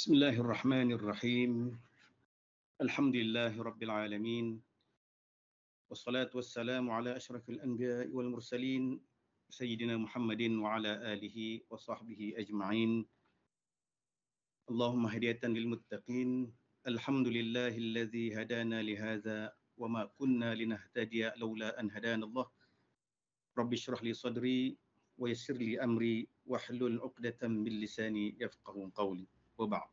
Bismillahirrahmanirrahim. Alhamdulillahi rabbil alamin. Wassalatu wassalamu ala asyrafil anbiya'i wal mursalin sayyidina Muhammadin wa ala alihi wa sahbihi ajma'in. Allahumma hadiyatan lil muttaqin. Alhamdulillahilladzi hadana li hadza wa ma kunna linahtadiya laula an hadana Allah. Rabbi shrah li sadri wa yassir li amri wahlul 'uqdatam min lisani yafqahu qawli. Wa ba'd.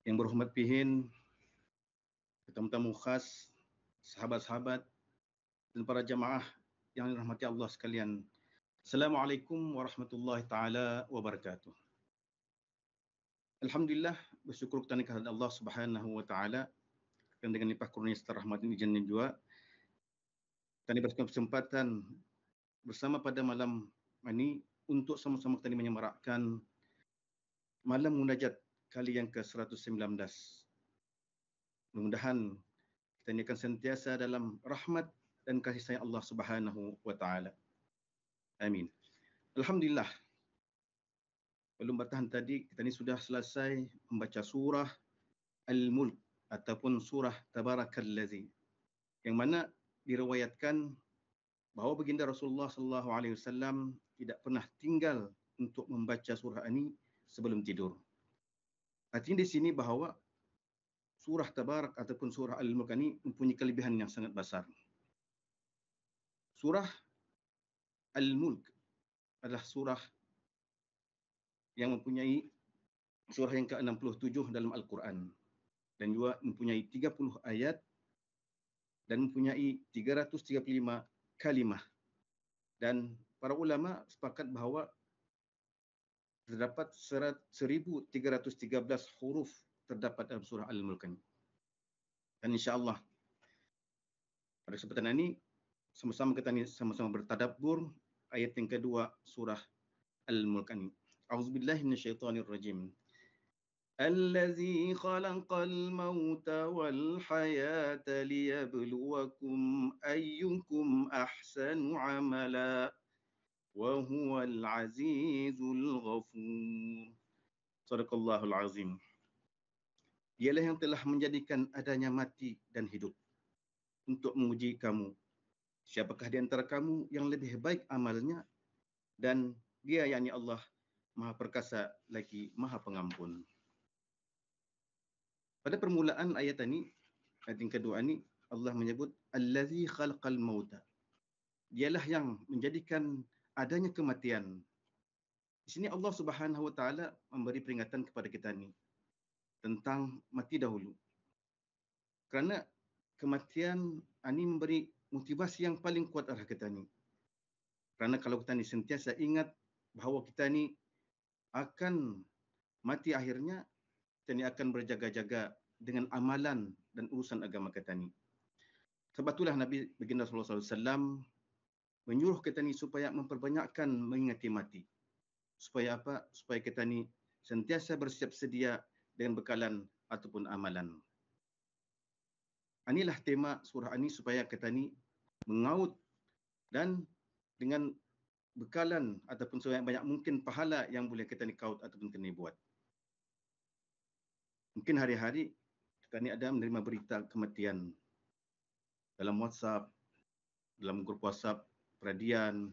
Yang berhormat pihin, tamu-tamu khas, sahabat-sahabat dan para jamaah yang dirahmati Allah sekalian. Assalamualaikum warahmatullahi taala wabarakatuh. Alhamdulillah, bersyukur kita kepada Allah Subhanahu wa taala dan dengan limpah karunia serta rahmat dan izin juga kami berkesempatan bersama pada malam ini untuk sama-sama kita menyemarakkan malam munajat kali yang ke-119. Mudah-mudahan kita ini akan sentiasa dalam rahmat dan kasih sayang Allah Subhanahu wa taala. Amin. Alhamdulillah. Belum bertahan tadi, kita ini sudah selesai membaca surah Al-Mulk ataupun surah Tabarakallazi, yang mana diriwayatkan bahawa baginda Rasulullah sallallahu alaihi wasallam tidak pernah tinggal untuk membaca surah ini sebelum tidur. Artinya di sini bahawa surah Tabarak ataupun surah Al-Mulk ini mempunyai kelebihan yang sangat besar. Surah Al-Mulk adalah surah yang mempunyai surah yang ke-67 dalam Al-Quran dan juga mempunyai 30 ayat dan mempunyai 335 kalimah. Dan para ulama sepakat bahawa terdapat 1313 huruf terdapat dalam surah Al-Mulk ini. Dan insya-Allah pada kesempatan ini sama-sama kita bertadabbur ayat yang kedua surah Al-Mulk ini. A'udzubillahi minasyaitonirrajim. Allazi khalaqal mauta wal hayata liyabluwakum ayyukum ahsanu amala wa huwal azizul ghafur. Shadaqallahul azim. Dialah yang telah menjadikan adanya mati dan hidup untuk menguji kamu. Siapakah di antara kamu yang lebih baik amalnya, dan Dia yakni Allah Maha Perkasa lagi Maha Pengampun. Pada permulaan ayat ini, ayat yang kedua ini, Allah menyebut Allazi khalaqal mauta. Dialah yang menjadikan adanya kematian. Di sini Allah Subhanahu wa taala memberi peringatan kepada kita ni tentang mati dahulu. Kerana kematian ini memberi motivasi yang paling kuat arah kita ni. Kerana kalau kita ni sentiasa ingat bahawa kita ni akan mati akhirnya, kita ni akan berjaga-jaga dengan amalan dan urusan agama kita ni. Sebab itulah Nabi Baginda sallallahu alaihi wasallam menyuruh kita ni supaya memperbanyakkan mengingati mati. Supaya apa? Supaya kita ni sentiasa bersiap sedia dengan bekalan ataupun amalan. Inilah tema surah ini supaya kita ni mengaut dan dengan bekalan ataupun sebanyak mungkin pahala yang boleh kita ni kaut ataupun kita ni buat. Mungkin hari-hari kita ni ada menerima berita kematian dalam WhatsApp, dalam grup WhatsApp peradian,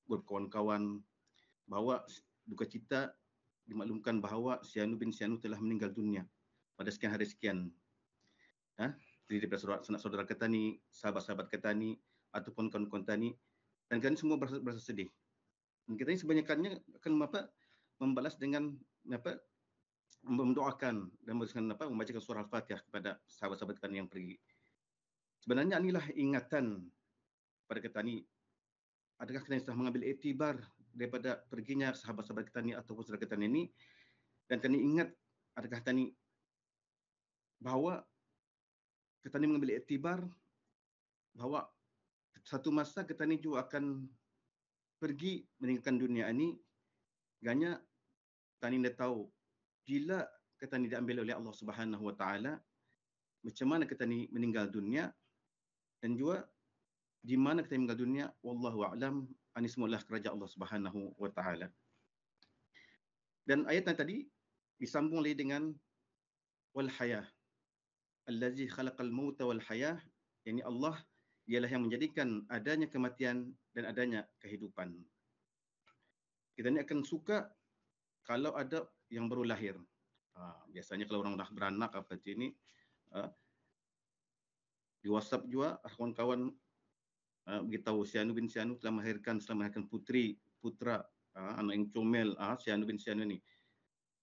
grup kawan-kawan, bahawa duka cita dimaklumkan bahawa si Anu bin si Anu telah meninggal dunia pada sekian hari sekian. Jadi daripada saudara kita ni, sahabat-sahabat kita ni, ataupun kawan-kawan kita ni, dan kami semua berasa sedih. Dan kita ni sebanyakannya akan membalas dengan mendoakan dan membacakan surah Al-Fatihah kepada sahabat-sahabat kita yang pergi. Sebenarnya inilah ingatan pada kita ni. Adakah kita sudah mengambil iktibar daripada perginya sahabat-sahabat kita ni ataupun saudara kita ni, dan kita ni ingat adakah kita ni bahawa kita ni mengambil iktibar bahawa satu masa kita ni juga akan pergi meninggalkan dunia ini. Ganya kita ni dah tahu bila kita ni diambil oleh Allah Subhanahu wa taala, macam mana kita ni meninggal dunia, dan juga di mana kita meninggal dunia, wallahu a'lam, ini semualah kerajaan Allah Subhanahu wa taala. Dan ayat yang tadi Disambung lagi dengan wal hayah. Allazi khalaqal mauta wal hayah, yakni Allah ialah yang menjadikan adanya kematian dan adanya kehidupan. Kita ni akan suka kalau ada yang baru lahir. Biasanya kalau orang dah beranak apa macam ni, di WhatsApp juga kawan-kawan beritahu si Anu bin si Anu telah melahirkan putri, putra, anak yang comel, si Anu bin si Anu ni.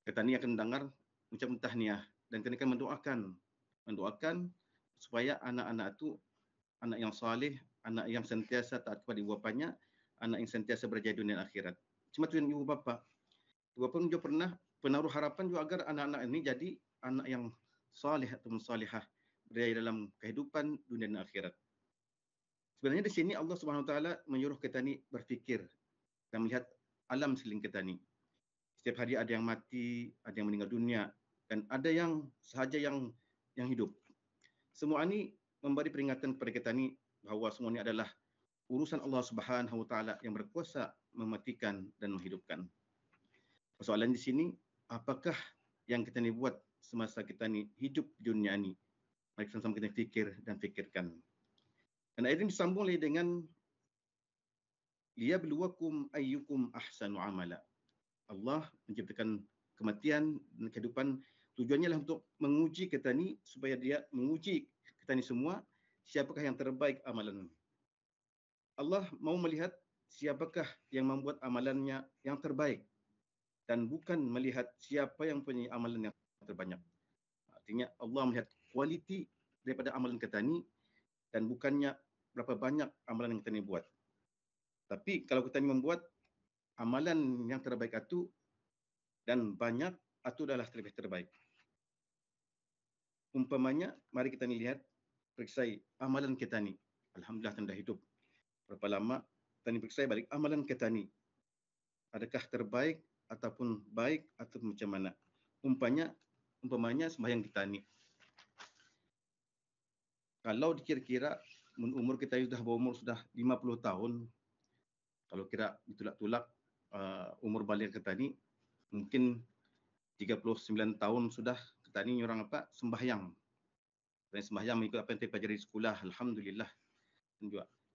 Kita ni akan dengar ucapan tahniah dan kita akan mendoakan supaya anak-anak itu anak yang saleh, anak yang sentiasa taat kepada ibu bapanya, anak yang sentiasa berjaya dunia dan akhirat. Cuma tujuan ibu bapa. Ibu bapa juga pernah penaruh harapan juga agar anak-anak ini jadi anak yang saleh atau salihah, berjaya dalam kehidupan dunia dan akhirat. Sebenarnya di sini Allah Subhanahu Wa Taala menyuruh kita ni berfikir dan melihat alam sekeliling kita ni. Setiap hari ada yang mati, ada yang meninggal dunia, dan ada yang sahaja yang hidup. Semua ini memberi peringatan kepada kita ni bahawa semua ini adalah urusan Allah Subhanahu Wa Taala yang berkuasa mematikan dan menghidupkan. Persoalan di sini, apakah yang kita ni buat semasa kita ni hidup di dunia ni? Mari sama-sama kita fikir dan fikirkan. Dan ayat ini disambung lagi dengan liyabluwakum ayyukum ahsanu amala. Allah menciptakan kematian dan kehidupan, tujuannya adalah untuk menguji kita ni, supaya dia menguji kita ni semua siapakah yang terbaik amalan. Allah mau melihat siapakah yang membuat amalannya yang terbaik dan bukan melihat siapa yang punya amalan yang terbanyak. Artinya Allah melihat kualiti daripada amalan kita ni dan bukannya berapa banyak amalan yang kita ni buat. Tapi kalau kita ni membuat amalan yang terbaik itu dan banyak, itu adalah lebih terbaik. Umpamanya, mari kita ni lihat, periksai amalan kita ni. Alhamdulillah tanda hidup. Berapa lama kita ni periksai balik amalan kita ni. Adakah terbaik ataupun baik atau macam mana? Umpamanya sembahyang kita ni. Kalau dikira-kira umur kita sudah berumur sudah 50 tahun, kalau kira ditulak-tulak umur balik kita ni, mungkin 39 tahun sudah kita ni orang sembahyang. Dan sembahyang mengikut apa yang kita pelajari di sekolah, alhamdulillah.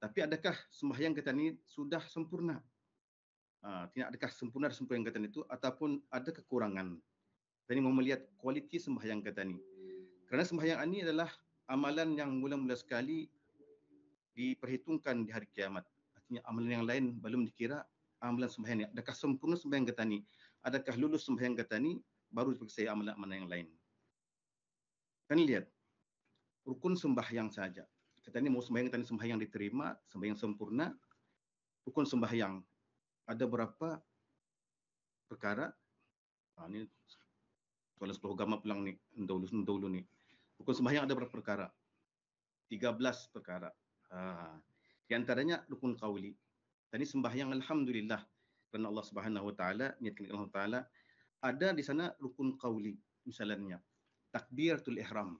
Tapi adakah sembahyang kita ni sudah sempurna? Tidak adakah sempurna yang kita ni itu ataupun ada kekurangan? Kita ni mau melihat kualiti sembahyang kita ni. Kerana sembahyang ini adalah amalan yang mula-mula sekali diperhitungkan di hari kiamat. Artinya amalan yang lain belum dikira amalan sembahyang ni. Adakah sempurna sembahyang kita ni? Adakah lulus sembahyang kita ni? Baru diperiksa amalan-amalan yang lain. Kan lihat, rukun sembahyang saja. Kita ni mau sembahyang, kita ni sembahyang diterima, sembahyang sempurna. Rukun sembahyang ada berapa perkara? Ini soalan 10 agama pulang ni, dahulu ni. Rukun sembahyang ada berapa perkara? 13 perkara. Di antaranya rukun qauli. Tadi sembahyang alhamdulillah kerana Allah Subhanahu Wa Taala, niatkan Allah Taala, ada di sana rukun qauli. Misalnya takbiratul ihram.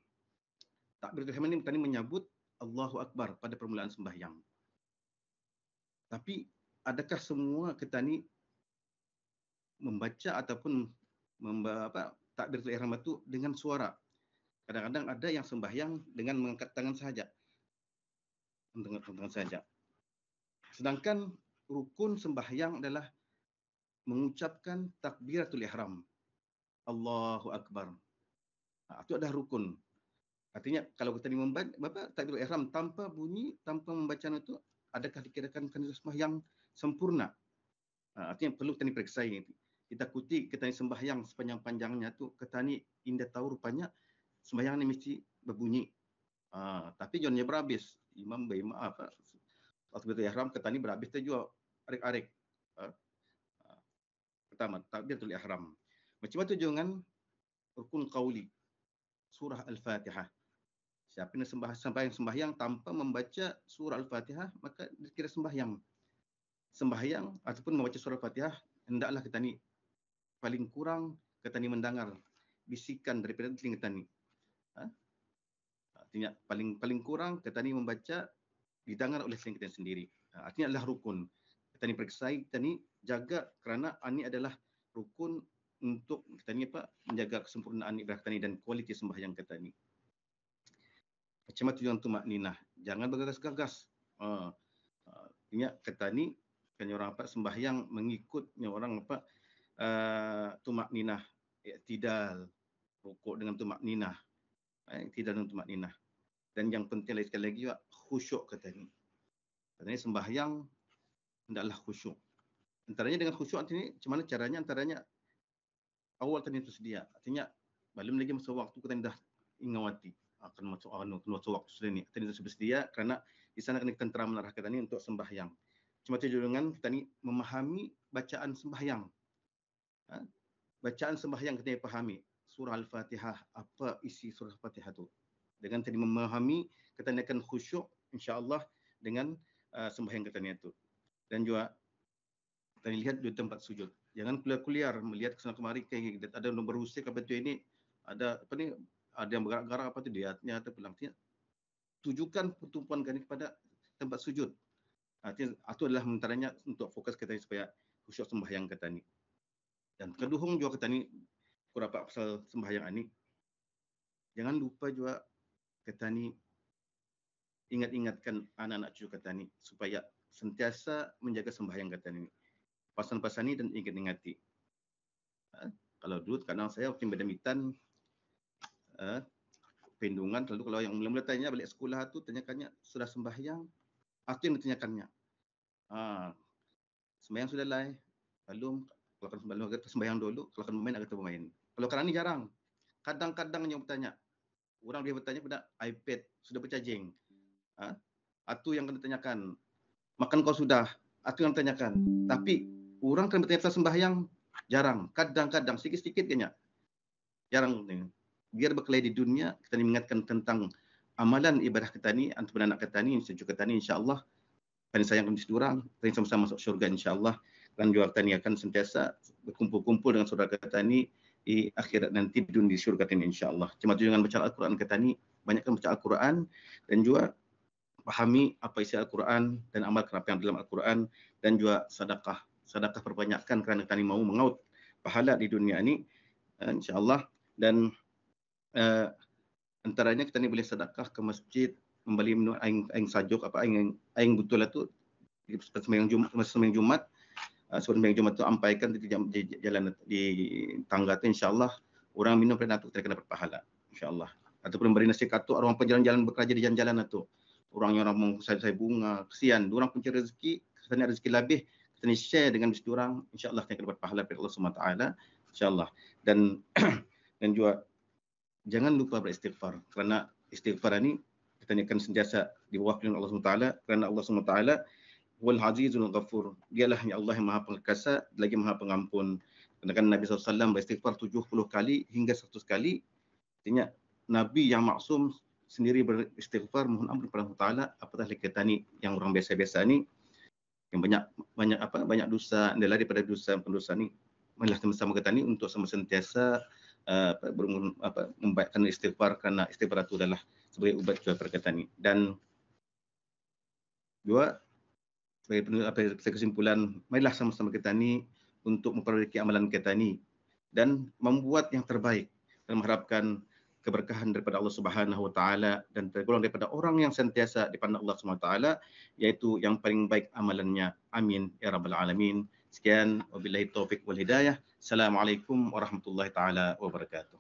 Takbiratul ihram ini tadi menyebut Allahu Akbar pada permulaan sembahyang. Tapi adakah semua kita ni membaca ataupun takbiratul ihram itu dengan suara? Kadang-kadang ada yang sembahyang dengan mengangkat tangan saja. Sedangkan rukun sembahyang adalah mengucapkan takbiratul ihram. Allahu Akbar. Itu adalah rukun. Artinya kalau kita membaca takbiratul ihram tanpa bunyi, tanpa membaca itu, adakah dikirakan sembahyang sempurna? Artinya perlu kita periksa ini. Kita kuti kita sembahyang sepanjang-panjangnya tu, kita ni indah tahu rupanya sembahyang ni mesti berbunyi. Tapi jangan berhabis. Imam takbiratul ihram kita ni berhabis tu juga arik-arik. Pertama, takbiratul ihram. Macam mana tujuan rukun qauli, surah Al-Fatihah. Siapa yang sembahyang tanpa membaca surah Al-Fatihah, maka dikira sembahyang. Sembahyang ataupun membaca surah Al-Fatihah, hendaklah kita ni paling kurang kita ni mendengar bisikan daripada telinga kita ni. Artinya paling kurang kita ni membaca didengar oleh telinga kita sendiri. Artinya adalah rukun. Kita ni periksai, kita ni jaga kerana ini adalah rukun untuk kita ni apa, menjaga kesempurnaan ibadah kita ni dan kualiti sembahyang kita ni. Macam mana tujuan tumakninah? Jangan bergegas-gegas. Ingat kata ni kan orang apa sembahyang mengikutnya orang apa tumakninah, i'tidal, rukuk dengan tumakninah, i'tidal dengan tumakninah. Dan yang penting lagi sekali lagi juga khusyuk kata ni. Kata ni sembahyang hendaklah khusyuk. Antaranya dengan khusyuk ni macam mana caranya? Antaranya awal tadi itu sedia. Artinya belum lagi masa waktu kita dah ingawati akan masuk waktu sudah ni. Tadi itu bersedia kerana di sana kena tentera menarah kita ni untuk sembahyang. Cuma tujuan dengan kita ni memahami bacaan sembahyang. Bacaan sembahyang kita pahami. Surah Al-Fatihah, apa isi surah Al-Fatihah tu. Dengan tadi memahami, kita akan khusyuk insya-Allah dengan sembahyang kita ni itu. Dan juga kita lihat di tempat sujud. Jangan kuliah-kuliah melihat kesana kemari kayak ada yang berusik apa tu ini, ada apa ni, ada yang bergerak-gerak apa tu diatnya atau pelangnya. Tujukan pertumpuan kami kepada tempat sujud. Itu adalah antaranya untuk fokus kita supaya khusyuk sembahyang kita ni. Dan kedua juga kita ni kurang pasal sembahyang ini. Jangan lupa juga kita ni ingat-ingatkan anak-anak cucu kita ni supaya sentiasa menjaga sembahyang kita ni. Pasan-pasan ni dan ingat-ingati. Kalau dulu kadang saya waktu badminton pendungan, lalu kalau yang mula-mula tanya balik sekolah tu tanyakannya sudah sembahyang, itu yang ditanyakannya. Sembahyang sudah lah, belum. Kalau kan sembahyang dulu, kalau kan bermain agak bermain. Kalau sekarang ni jarang. Kadang-kadang yang bertanya, orang dia bertanya pada iPad sudah bercharging. Itu yang kena tanyakan. Makan kau sudah, itu yang tanyakan. Tapi orang kan bertanya pasal sembahyang jarang. Kadang-kadang sikit-sikit kayaknya. Jarang. Biar berkelahi di dunia, kita mengingatkan tentang amalan ibadah kita ni, antara anak kita ni, cucu kita ni, insya-Allah kami sayang kami sedurang, kami sama-sama masuk syurga insya-Allah. Dan juga kita ni akan sentiasa berkumpul-kumpul dengan saudara kita ni di akhirat nanti di syurga ini insya-Allah. Cuma dengan baca Al-Quran kita ni, banyakkan baca Al-Quran dan juga pahami apa isi Al-Quran dan amalkan apa yang dalam Al-Quran, dan juga sedekah. Sedekah perbanyakkan kerana kita ni mau mengaut pahala di dunia ni insya-Allah. Dan antaranya kita ni boleh sedekah ke masjid, membeli minum aing sajuk apa aing betul lah tu sembahyang Jumat sebelum Jumat tu ampaikan di jalan di tangga tu insya-Allah orang minum pada tu kita kena berpahala insya-Allah. Ataupun beri nasi katuk orang penjalan-jalan bekerja di jalan-jalan tu. Orang yang orang mau saya bunga, kesian, orang pun cari rezeki, kita ni rezeki lebih, kita ni share dengan mesti orang, insya-Allah kita akan dapat pahala dari Allah Subhanahu taala insya-Allah. Dan juga jangan lupa beristighfar, kerana istighfar ini kita akan sentiasa diwakili oleh Allah Subhanahu taala, kerana Allah Subhanahu taala Wal Azizul Ghafur. Dialah yang Allah yang Maha Perkasa lagi Maha Pengampun. Kerana Nabi SAW beristighfar 70 kali hingga 100 kali. Artinya Nabi yang maksum sendiri beristighfar mohon ampun kepada Allah Taala, apatah lagi kita ni yang orang biasa-biasa ni yang banyak dosa, dan daripada dosa ni, marilah sama-sama kita ni untuk sama sentiasa membaikkan istighfar, kerana istighfar itu adalah sebagai ubat juga perkataan ini. Dan juga sebagai kesimpulan, marilah sama-sama kita ni untuk memperbaiki amalan kita ni dan membuat yang terbaik dan mengharapkan keberkahan daripada Allah Subhanahu wa taala dan tergolong daripada orang yang sentiasa dipandang Allah Subhanahu wa taala, iaitu yang paling baik amalannya. Amin ya rabbal alamin. Sekian, wabillahi taufik wal hidayah. Assalamualaikum warahmatullahi taala wabarakatuh.